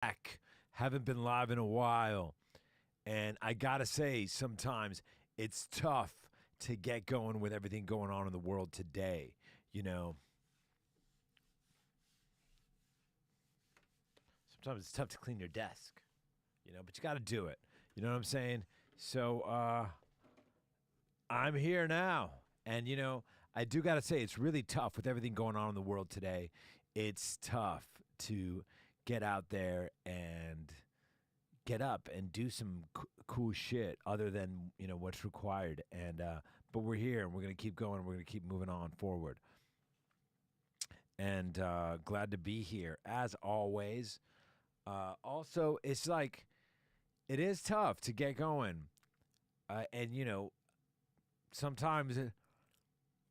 back. Haven't been live in a while. And I gotta say, sometimes it's tough to get going with everything going on in the world today. You know, sometimes it's tough to clean your desk, but you gotta do it. You know what I'm saying? So, I'm here now. And, I do gotta say, it's really tough with everything going on in the world today. It's tough to get out there and get up and do some cool shit other than what's required. And but we're here and we're gonna keep going. We're gonna keep moving on forward. And glad to be here as always. Also, it's like it is tough to get going, and sometimes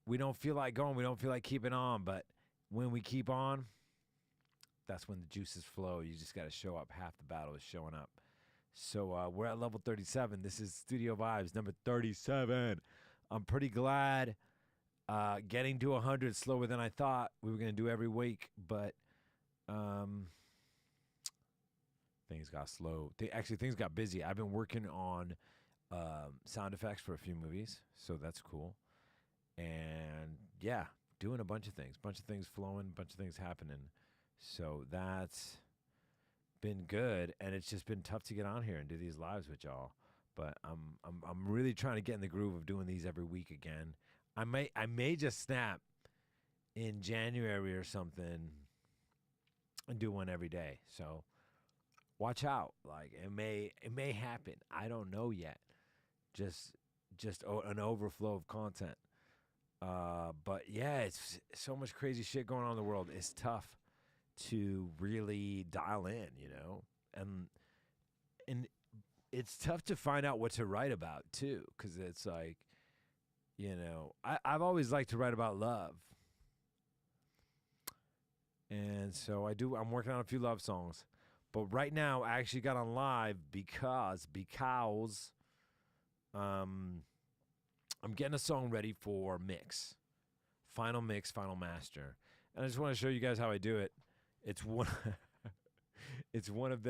we don't feel like going. We don't feel like keeping on. But when we keep on, that's when the juices flow. You just got to show up. Half the battle is showing up. So we're at level 37. This is Studio Vibes number 37. I'm pretty glad getting to 100 slower than I thought we were going to do every week. But things got slow. Things got busy. I've been working on sound effects for a few movies. So that's cool. And yeah, doing a bunch of things flowing, a bunch of things happening. So that's been good, and it's just been tough to get on here and do these lives with y'all. But I'm really trying to get in the groove of doing these every week again. I may just snap in January or something and do one every day. So watch out. Like it may happen. I don't know yet. Just an overflow of content. But yeah, it's so much crazy shit going on in the world. It's tough to really dial in, and it's tough to find out what to write about too, because it's like, I've always liked to write about love, and so I'm working on a few love songs, but right now I actually got on live because I'm getting a song ready for final master. And I just want to show you guys how I do it. It's one it's one of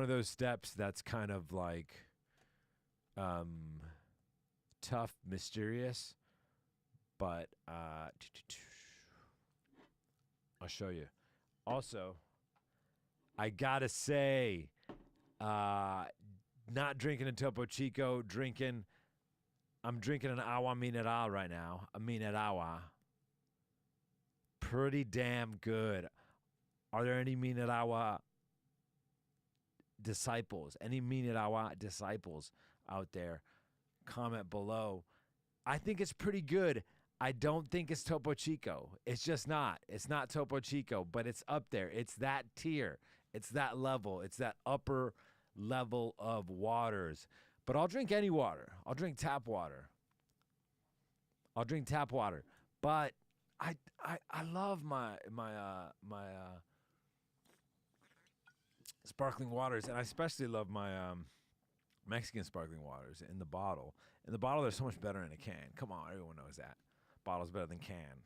those steps that's kind of like tough, mysterious, but I'll show you. Also, I got to say not drinking a Topo Chico, I'm drinking an agua mineral right now. A mineral. Pretty damn good. Are there any mineral disciples? Any mineral disciples out there? Comment below. I think it's pretty good. I don't think it's Topo Chico. It's just not. It's not Topo Chico, but it's up there. It's that tier. It's that level. It's that upper level of waters. But I'll drink any water. I'll drink tap water. But I love my sparkling waters, and I especially love my Mexican sparkling waters in the bottle. In the bottle, they're so much better in a can. Come on, everyone knows that. Bottle's better than can.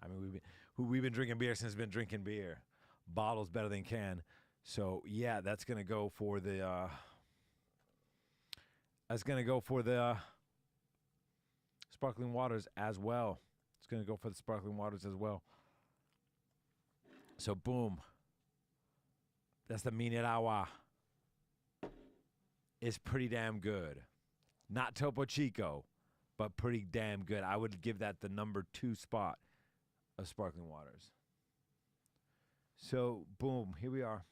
I mean, we've been drinking beer since we've been drinking beer. Bottle's better than can. So yeah, that's gonna go for the. Sparkling waters as well. It's going to go for the sparkling waters as well. So, boom. That's the Mineral. It's pretty damn good. Not Topo Chico, but pretty damn good. I would give that the number 2 spot of sparkling waters. So, boom. Here we are.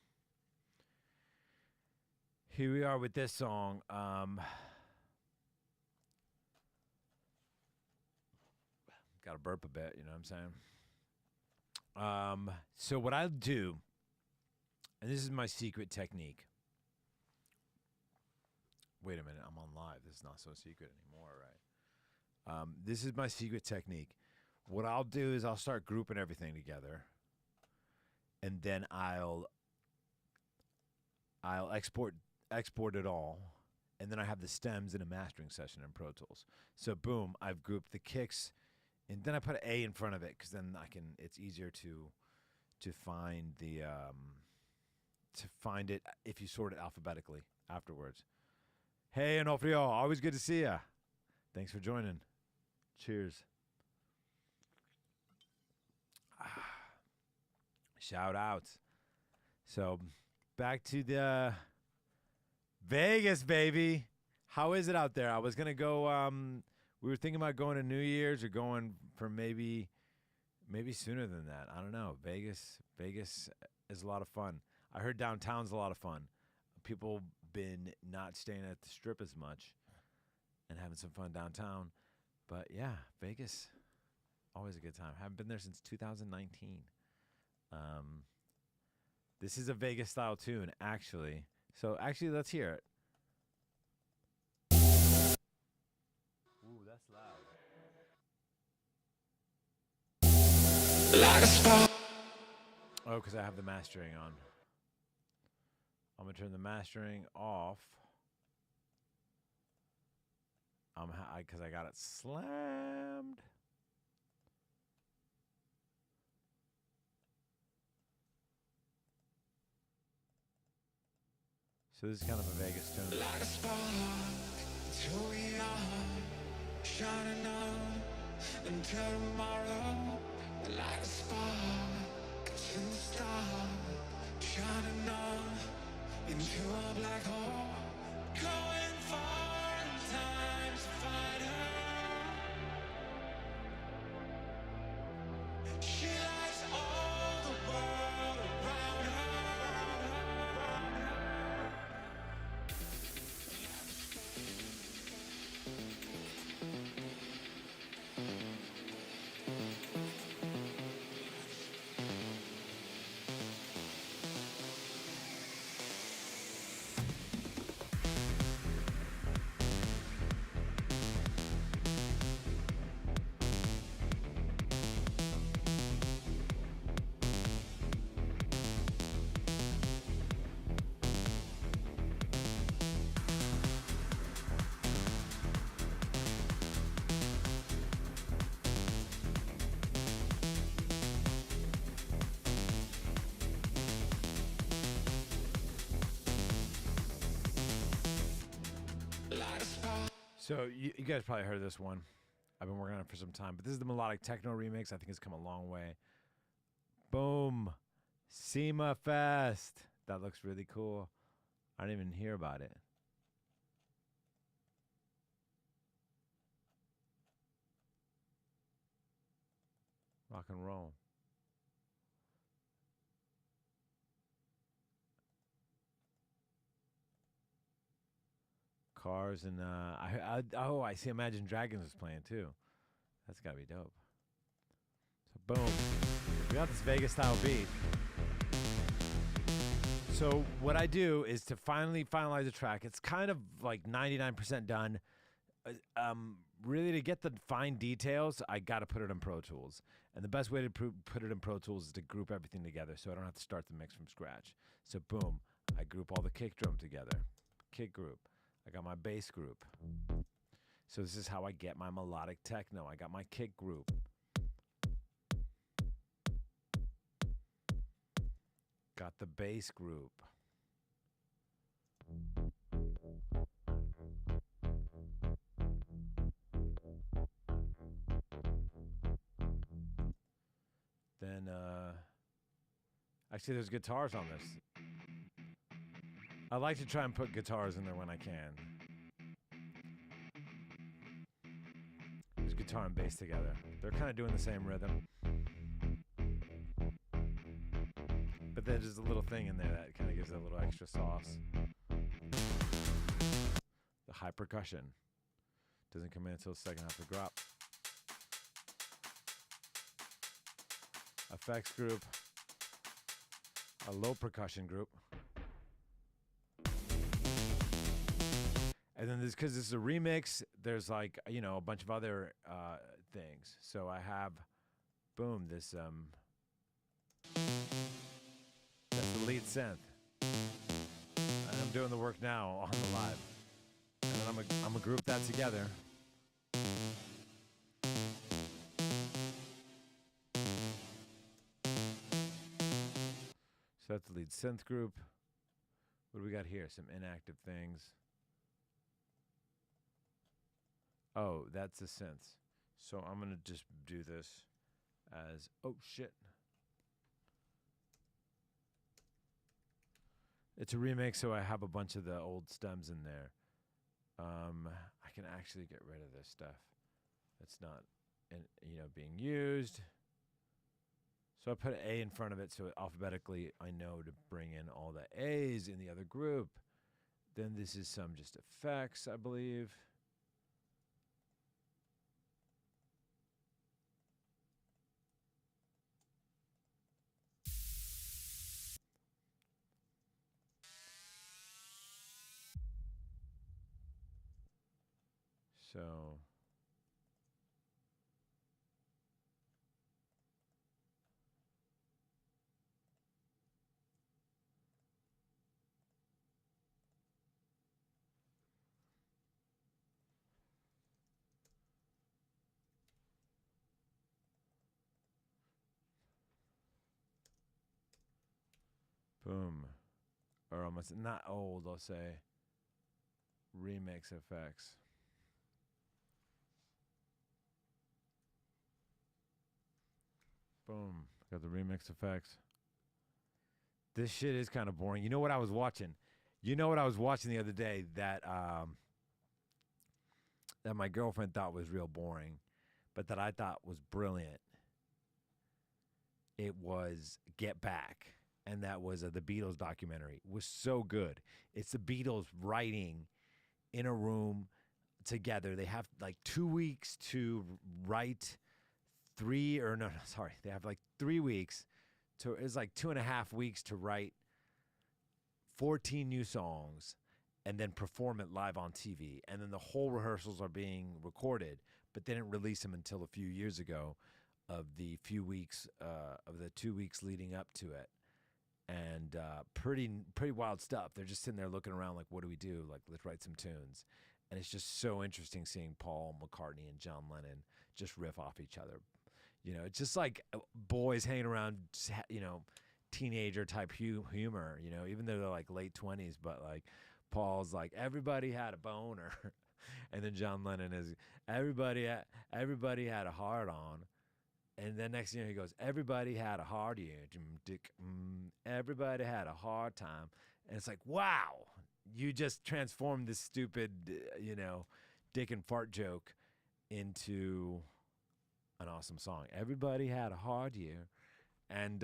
Here we are with this song. Got to burp a bit, you know what I'm saying? So what I'll do, and this is my secret technique. Wait a minute, I'm on live. This is not so secret anymore, right? This is my secret technique. What I'll do is I'll start grouping everything together, and then I'll export it all, and then I have the stems in a mastering session in Pro Tools. So boom, I've grouped the kicks. And then I put an A in front of it because then it's easier to find the to find it if you sort it alphabetically afterwards. Hey, Onofrio, always good to see ya. Thanks for joining. Cheers. Shout outs. So, back to the Vegas, baby. How is it out there? I was gonna go. We were thinking about going to New Year's or going for maybe sooner than that. I don't know. Vegas is a lot of fun. I heard downtown's a lot of fun. People been not staying at the Strip as much and having some fun downtown. But yeah, Vegas, always a good time. Haven't been there since 2019. This is a Vegas style tune, actually. So actually, let's hear it. Ooh, that's loud. Oh, because I have the mastering on. I'm gonna turn the mastering off. Because I got it slammed. So this is kind of a Vegas tune. Like a spark, it's who we are, shining on until tomorrow. Like a spark, it's in the star, shining on into a black hole. Going far in time to find her. She lights all the world around her. So you guys probably heard this one. I've been working on it for some time, but this is the melodic techno remix. I think it's come a long way. Boom. SEMA Fest. That looks really cool. I didn't even hear about it. Rock and roll. Cars and I see Imagine Dragons was playing too. That's gotta be dope. So boom, we got this Vegas style beat. So what I do is to finally finalize the track. It's kind of like 99% done. Really, to get the fine details, I gotta put it in Pro Tools. And the best way to put it in Pro Tools is to group everything together, so I don't have to start the mix from scratch. So boom, I group all the kick drum together. Kick group. I got my bass group. So this is how I get my melodic techno. I got my kick group. Got the bass group. Then, actually there's guitars on this. I like to try and put guitars in there when I can. There's guitar and bass together. They're kind of doing the same rhythm. But there's a little thing in there that kind of gives it a little extra sauce. The high percussion doesn't come in until the second half of the drop. Effects group. A low percussion group. And then because this is a remix, there's like, you know, a bunch of other things. So I have, boom, this, that's the lead synth. And I'm doing the work now on the live. And then I'm gonna group that together. So that's the lead synth group. What do we got here? Some inactive things. Oh, that's the synths. So I'm gonna just do this as, oh shit. It's a remake, so I have a bunch of the old stems in there. I can actually get rid of this stuff. It's not, being used. So I put an A in front of it, so alphabetically I know to bring in all the A's in the other group. Then this is some just effects, I believe. So boom. Or almost not old, I'll say. Remix effects. Boom. Got the remix effects. This shit is kind of boring. You know what I was watching? You know what I was watching the other day that my girlfriend thought was real boring, but that I thought was brilliant. It was Get Back, and that was the Beatles documentary. It was so good. It's the Beatles writing in a room together. They have like 2 weeks to write they have like 3 weeks to, it's like 2.5 weeks to write 14 new songs and then perform it live on TV. And then the whole rehearsals are being recorded, but they didn't release them until a few years ago of the 2 weeks leading up to it. And pretty wild stuff. They're just sitting there looking around like, what do we do? Like, let's write some tunes. And it's just so interesting seeing Paul McCartney and John Lennon just riff off each other. It's just like boys hanging around, teenager type humor, even though they're like late 20s, but like Paul's like, everybody had a boner. And then John Lennon is, everybody had a hard on. And then next thing he goes, everybody had a hard year. Everybody had a hard time. And it's like, wow, you just transformed this stupid, dick and fart joke into an awesome song. Everybody had a hard year. And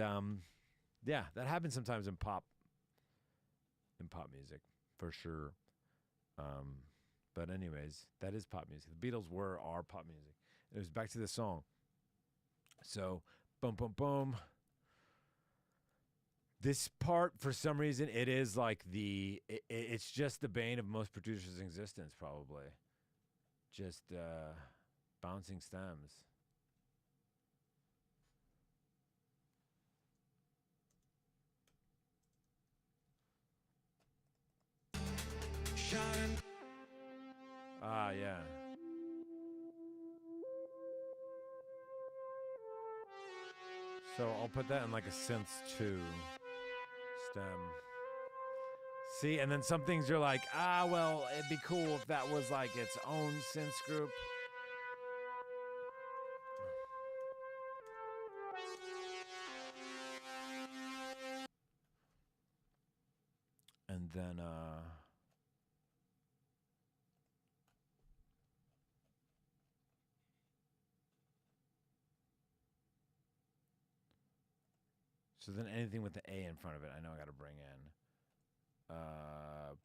yeah, that happens sometimes in pop music, for sure. But anyways, that is pop music. The Beatles were our pop music. It was back to this song. So, boom, boom, boom. This part, for some reason, it is like it's just the bane of most producers' existence, probably. Just bouncing stems. Ah, yeah. So I'll put that in like a synth 2 stem. See, and then some things you're like, well, it'd be cool if that was like its own synth group. And then so then anything with the A in front of it, I know I got to bring in.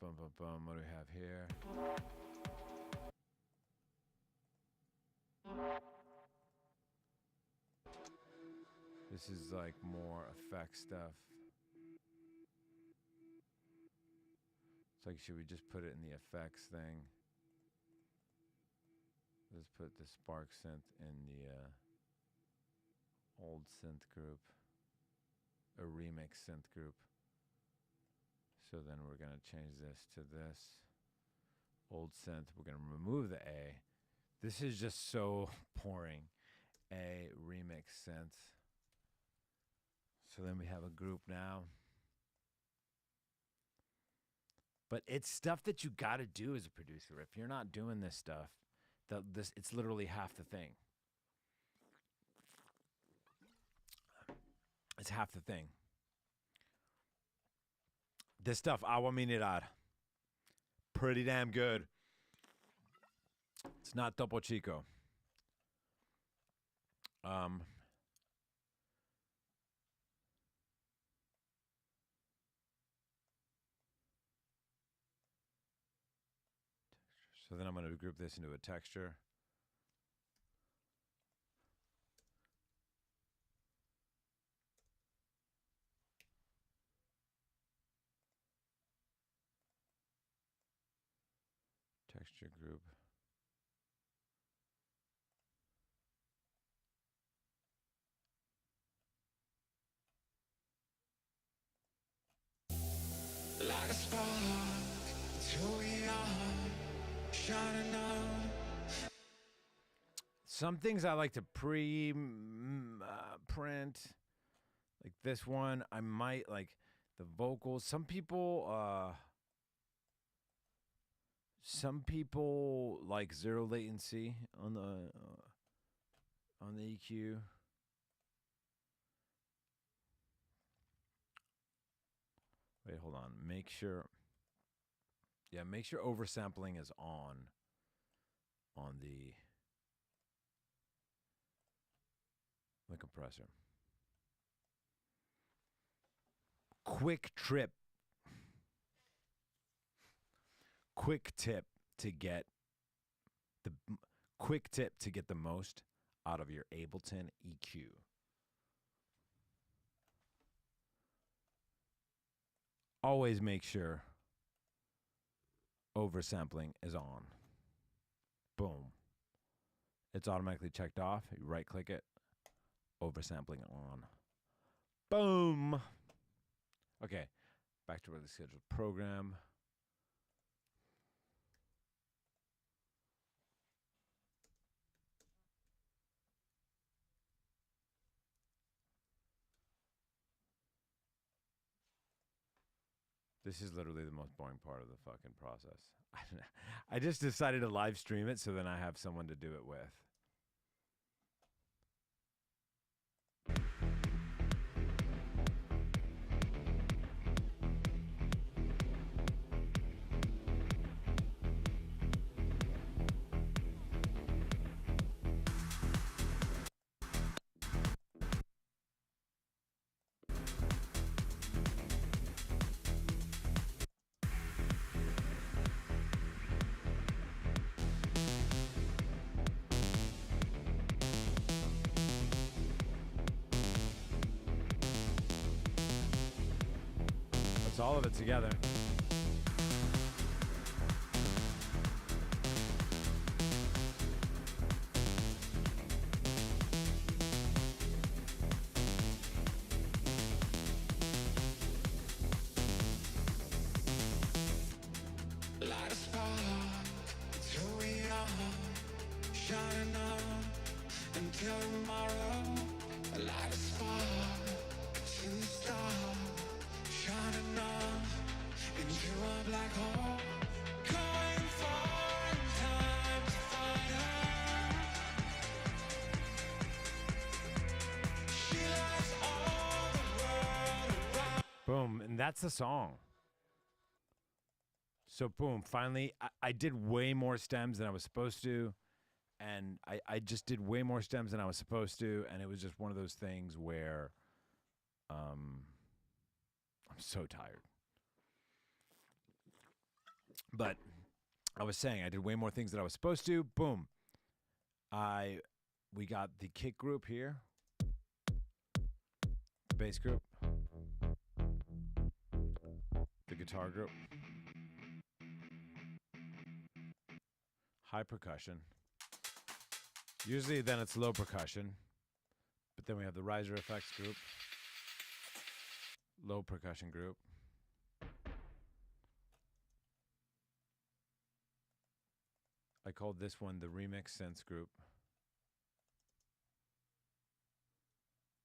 Boom, boom, boom. What do we have here? This is like more effect stuff. It's like, should we just put it in the effects thing? Let's put the Spark synth in the old synth group. A remix synth group. So then we're going to change this to this old synth. We're going to remove the A. This is just so boring. A remix synth. So then we have a group now. But it's stuff that you got to do as a producer. If you're not doing this stuff, it's literally half the thing. It's half the thing. This stuff, Agua Mineral, pretty damn good. It's not Topo Chico. So then I'm going to group this into a texture. Texture group. Like a spark, till we are shining on. Some things I like to print, like this one. I might like the vocals. Some people like zero latency on the EQ. Wait, hold on. Make sure oversampling is on the compressor. Quick tip to get the most out of your Ableton EQ. Always make sure oversampling is on. Boom. It's automatically checked off. You right click it. Oversampling on. Boom. Okay. Back to the scheduled program. This is literally the most boring part of the fucking process. I just decided to live stream it so then I have someone to do it with. It's all of it together. Light a spark till we are shining on until tomorrow. Light a spark to the stars. Shining on into a black hole. Going far in time to find her. She lights all the world around. Boom, and that's the song. So boom, finally, I did way more stems than I was supposed to. And I just did way more stems than I was supposed to. And it was just one of those things where I'm so tired. But I was saying I did way more things than I was supposed to. Boom. We got the kick group here. The bass group. The guitar group. High percussion. Usually then it's low percussion. But then we have the riser effects group. Low percussion group. I called this one the remix synths group,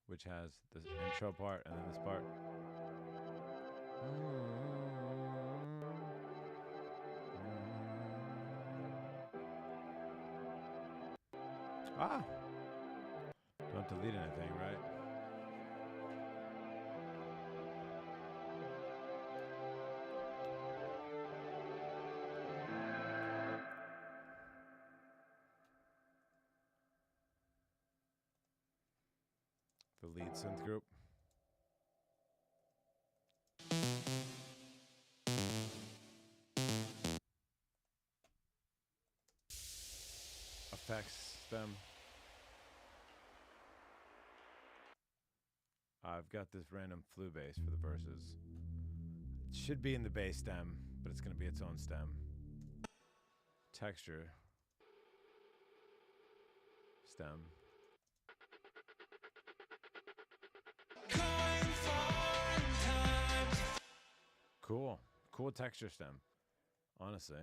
which has the intro part and then this part. Ah, don't delete anything, right? The lead synth group. Affects them. I've got this random flute bass for the verses. It should be in the bass stem, but it's going to be its own stem. Texture. Stem. Cool. Cool texture stem. Honestly.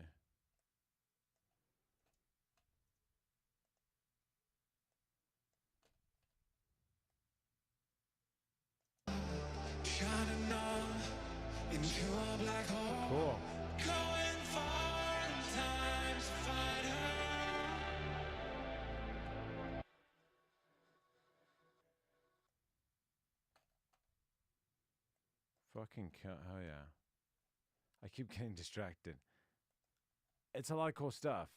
Shining on into a black hole. Cool. Going far in time to find her. Fucking oh yeah. I keep getting distracted. It's a lot of cool stuff.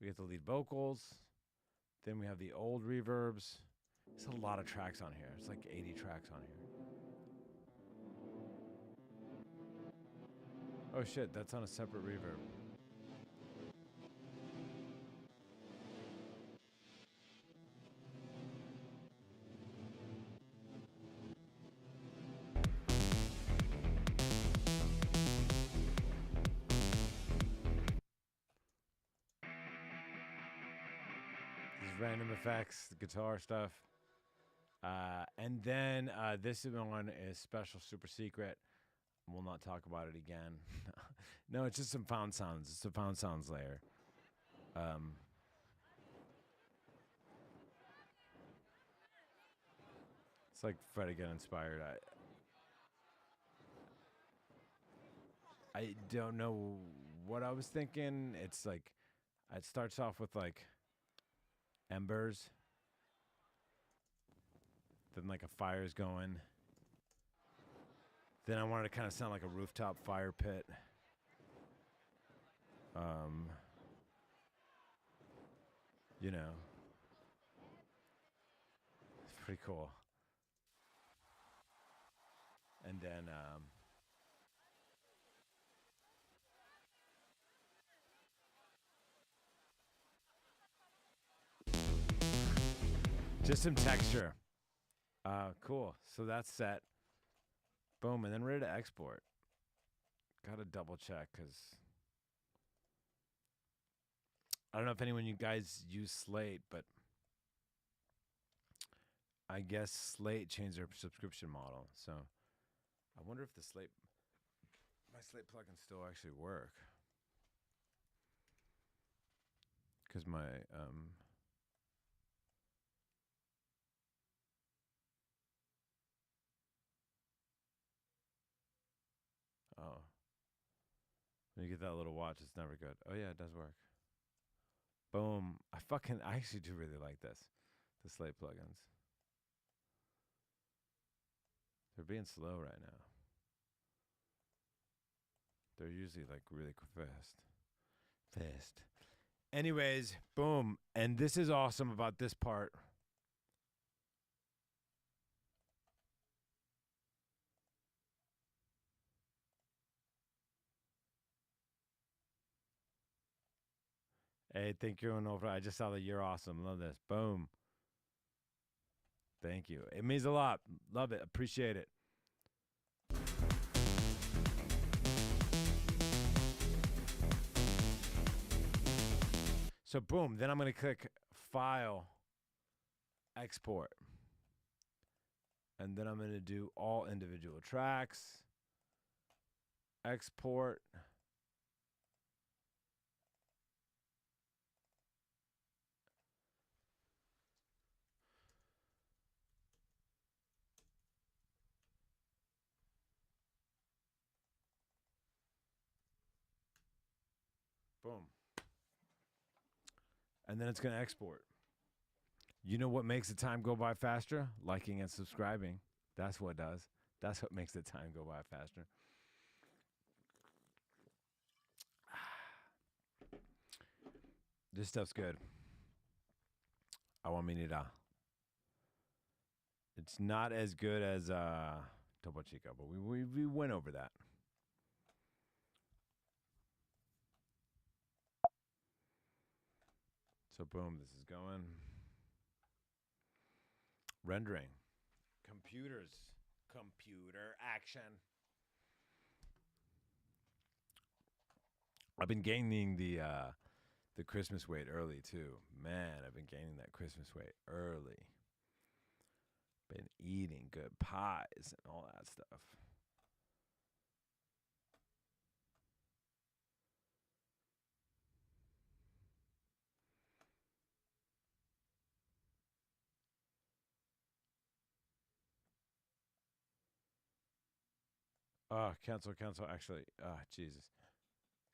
We get the lead vocals. Then we have the old reverbs. There's a lot of tracks on here. It's like 80 tracks on here. Oh shit, that's on a separate reverb. These random effects, the guitar stuff. And then this one is special, super secret. We'll not talk about it again. No, it's just some found sounds. It's a found sounds layer. It's like Freddie get inspired. I don't know what I was thinking. It's like it starts off with like embers. Then like a fire's going. Then I wanted to kind of sound like a rooftop fire pit. You know. It's pretty cool. And then just some texture. Cool. So that's set. Boom. And then ready to export. Gotta double check because I don't know if anyone you guys use Slate, but I guess Slate changed their subscription model. So I wonder if my Slate plugins still actually work. Because my oh, when you get that little watch, it's never good. Oh yeah, it does work. Boom. I actually do really like this. The Slate plugins. They're being slow right now. They're usually like really fast. Fast. Anyways, boom. And this is awesome about this part. Hey, thank you, Nova. I just saw that you're awesome. Love this. Boom. Thank you. It means a lot. Love it. Appreciate it. So boom, then I'm going to click File, Export. And then I'm going to do all individual tracks, Export. Boom. And then it's going to export. You know what makes the time go by faster? Liking and subscribing. That's what does. That's what makes the time go by faster. This stuff's good. Awaminira. It's not as good as Topo Chico, but we went over that. So boom, this is going. Rendering. Computers. Computer action. I've been gaining the Christmas weight early too. Man, I've been gaining that Christmas weight early. Been eating good pies and all that stuff. Oh, cancel. Actually, Jesus.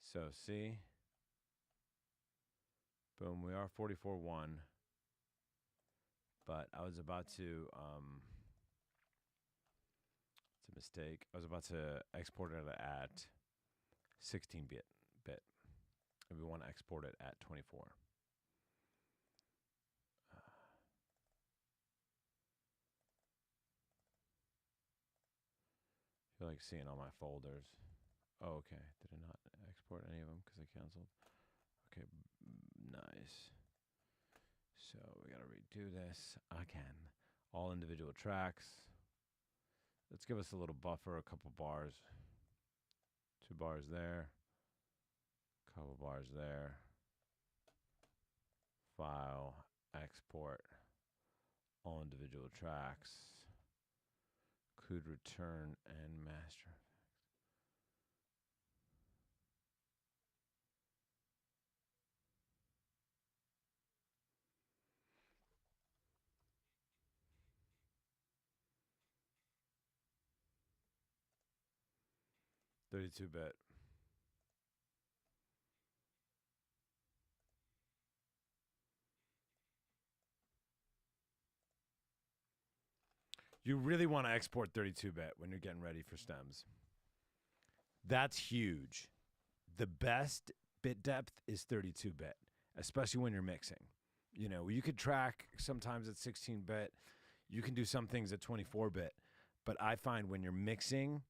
So, see? Boom, we are 44.1. But I was about to, it's a mistake. I was about to export it at 16-bit. And we want to export it at 24. I feel like seeing all my folders. Oh, okay. Did I not export any of them because I canceled? Okay, nice. So we got to redo this again. All individual tracks. Let's give us a little buffer, a couple bars. 2 bars there. Couple bars there. File, export, all individual tracks. Could return and master. 32-bit. You really want to export 32-bit when you're getting ready for stems. That's huge. The best bit depth is 32-bit, especially when you're mixing. You know, you could track sometimes at 16-bit. You can do some things at 24-bit. But I find when you're mixing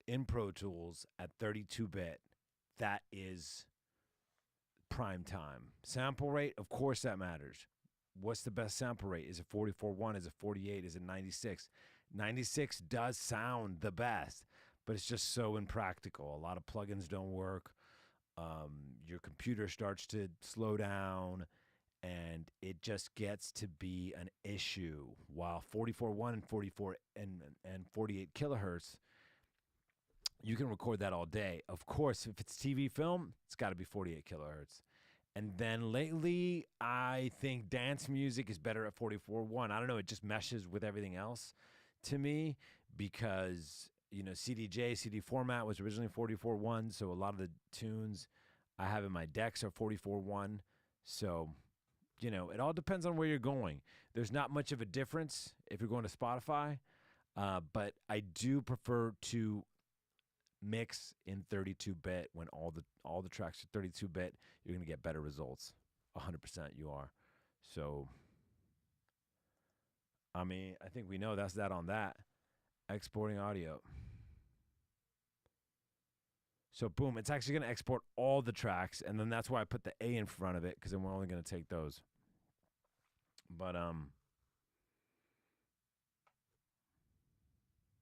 in Pro Tools at 32-bit, that is prime time. Sample rate, of course that matters. What's the best sample rate? Is it 44.1? Is it 48? Is it 96? 96 does sound the best, but it's just so impractical. A lot of plugins don't work. Your computer starts to slow down, and it just gets to be an issue. While 44.1 and 44 and 48 kilohertz, you can record that all day. Of course, if it's TV film, it's got to be 48 kilohertz. And then lately, I think dance music is better at 44.1. I don't know. It just meshes with everything else to me because, you know, CDJ, CD format was originally 44.1. So a lot of the tunes I have in my decks are 44.1. So, you know, it all depends on where you're going. There's not much of a difference if you're going to Spotify. But I do prefer to mix in 32-bit when all the tracks are 32-bit. You're going to get better results. 100% you are. So, I mean, I think we know that's that on that. Exporting audio. So, boom, it's actually going to export all the tracks, and then that's why I put the A in front of it, because then we're only going to take those. But,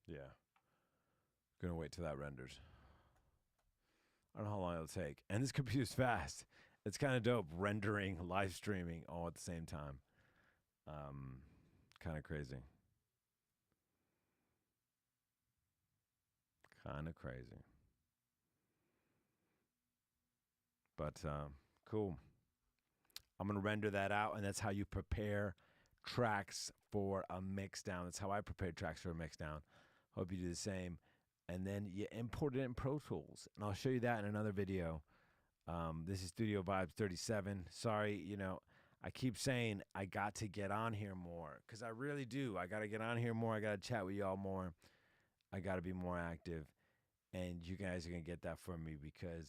yeah. Gonna wait till that renders. I don't know how long it'll take. And this computer's fast. It's kind of dope rendering, live streaming all at the same time. Kind of crazy. Kind of crazy. But cool. I'm going to render that out, and that's how you prepare tracks for a mix down. That's how I prepare tracks for a mix down. Hope you do the same. And then you import it in Pro Tools. And I'll show you that in another video. This is Studio Vibes 37. Sorry, you know, I keep saying I got to get on here more because I really do. I got to get on here more. I got to chat with y'all more. I got to be more active. And you guys are going to get that from me because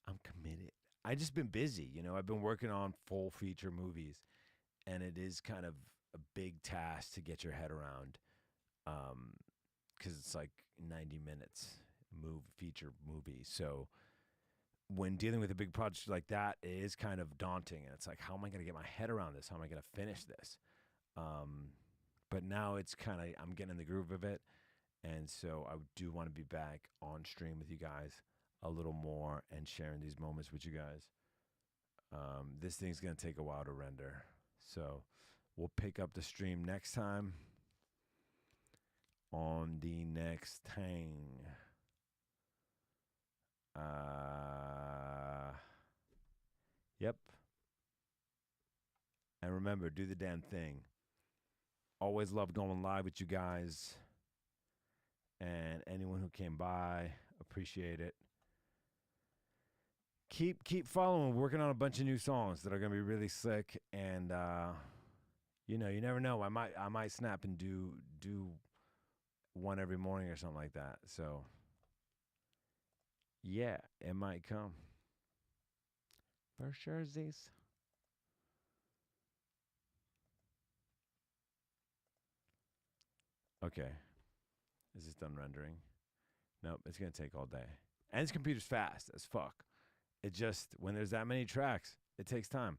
I'm committed. I just been busy. I've been working on full feature movies, and it is kind of a big task to get your head around because it's like 90 minutes feature movie. So when dealing with a big project like that, it is kind of daunting. And it's like, how am I going to get my head around this? How am I going to finish this? But now it's kind of, I'm getting in the groove of it. And so I do want to be back on stream with you guys a little more and sharing these moments with you guys. This thing's going to take a while to render. So we'll pick up the stream next time on the next thing. Yep. And remember, do the damn thing. Always love going live with you guys. And anyone who came by, appreciate it. Keep following. We're working on a bunch of new songs that are gonna be really slick. And you never know. I might snap and do one every morning or something like that. So yeah, it might come. For sure, Z's. Okay. Is this done rendering? Nope, it's gonna take all day. And this computer's fast as fuck. It just, when there's that many tracks, it takes time.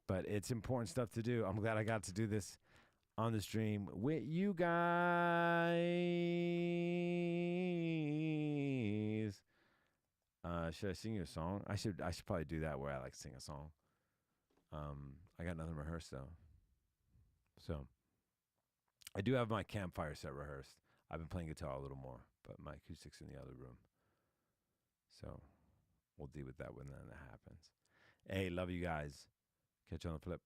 But it's important stuff to do. I'm glad I got to do this on the stream with you guys. Should I sing you a song? I should probably do that where I like sing a song. I got nothing rehearsed though. So I do have my campfire set rehearsed. I've been playing guitar a little more, but my acoustic's in the other room. So we'll deal with that when that happens. Hey, love you guys. Catch you on the flip.